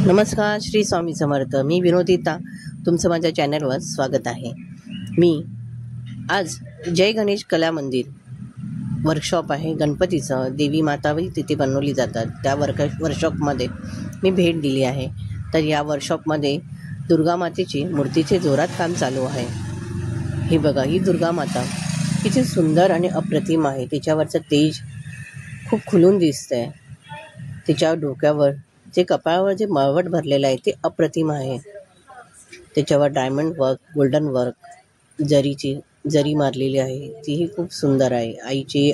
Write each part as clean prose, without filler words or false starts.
नमस्कार, श्री स्वामी समर्थ. मी विनोदिता, तुमचं माझ्या चॅनलवर स्वागत आहे. मी आज जय गणेश कला मंदिर वर्कशॉप आहे गणपतीचं, देवी माताही तिथे बनवली जातात. त्या वर्कशॉपमध्ये मी भेट दिली आहे. तर या वर्कशॉपमध्ये दुर्गा मातेची मूर्तीचे जोरात काम चालू आहे. ही बघा, ही दुर्गा माता किती सुंदर आणि अप्रतिम आहे. तिच्यावरचं तेज खूप खुलून दिसतंय. तिच्या डोक्यावर जे कपाळावर जे मळवट भरलेलं आहे ते अप्रतिम आहे. त्याच्यावर डायमंड वर्क, गोल्डन वर्क, जरी मारलेली आहे, तीही खूप सुंदर आहे. आईची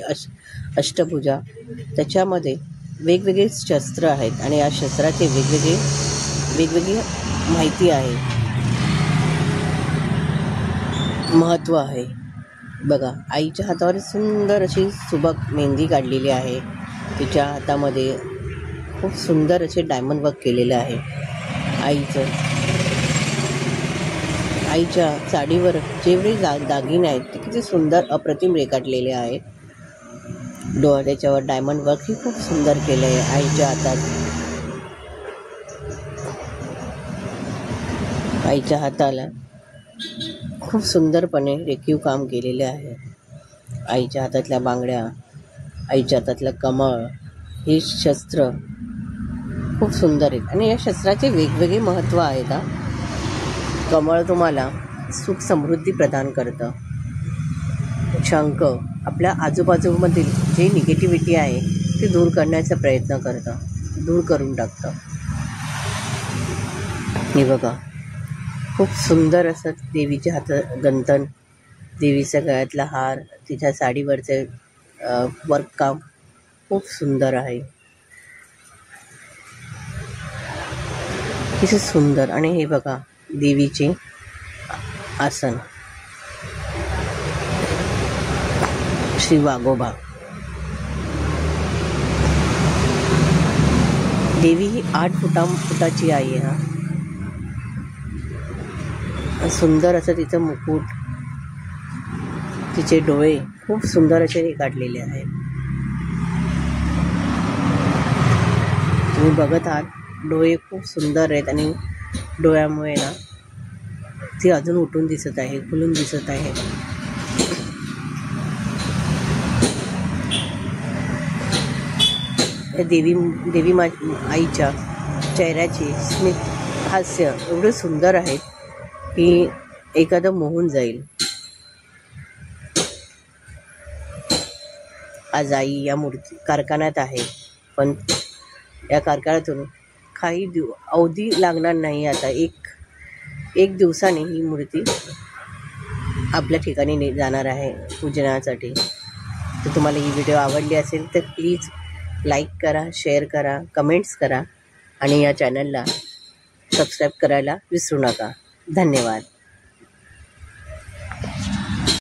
अष्टभुजा, त्याच्यामध्ये वेगवेगळे शस्त्र आहेत आणि या शस्त्राचे वेगवेगळी माहिती आहे, महत्त्व आहे. बघा, आईच्या हातावर सुंदर अशी सुबक मेहंदी काढलेली आहे. तिच्या हातामध्ये खूप सुंदर असे डायमंड वर्क केलेलं आहे. आईच्या साडीवर जेवढे दागिने आहेत ते किती सुंदर अप्रतिम रेखाटलेले आहेत. त्याच्यावर डायमंड वर्क ही खूप सुंदर केलं आहे. आईच्या हाताला खूप सुंदरपणे रेखीव काम केलेले आहे. आईच्या हातातल्या बांगड्या, आईच्या हातातलं कमळ, हे शस्त्र खूप सुंदर आहेत आणि या शस्त्राचे वेगवेगळे महत्त्व आहेत. कमळ तुम्हाला सुख समृद्धी प्रदान करतं. शंख आपल्या आजूबाजूमधील जे निगेटिव्हिटी आहे ते दूर करण्याचा प्रयत्न करतं, दूर करून टाकतं. हे बघा, खूप सुंदर असं देवीच्या हातात गंधन, देवीच्या गळ्यातला हार, तिच्या साडीवरचे वर्क काम खूप सुंदर आहे. किती सुंदर. आणि हे बघा, देवीचे आसन, श्री वाघोबा. देवी ही 8 फुटाची आई आहे. सुंदर असं तिचं मुकुट, तिचे डोळे खूप सुंदर असे रेखाटलेले आहेत. तुम्ही बघत आहात, डोळे खूप सुंदर आहेत आणि डोळ्यामुळे ना ती अजून उठून दिसत आहे, खुलून दिसत आहे. देवी आईच्या चेहऱ्याचे स्मित हास्य एवढे सुंदर आहेत की एखादं मोहून जाईल. आज आई या मूर्ती कारखान्यात आहे, पण या कारखान्यातून काही अवधी लागणार नाही. आता एक दिवसाने ही मूर्ती आपल्या ठिकाणी जाणार आहे पूजनासाठी. तर तुम्हाला ही व्हिडिओ आवडली असेल तर प्लीज लाईक करा, शेअर करा, कमेंट्स करा आणि या चॅनलला सबस्क्राईब करायला विसरू नका. धन्यवाद.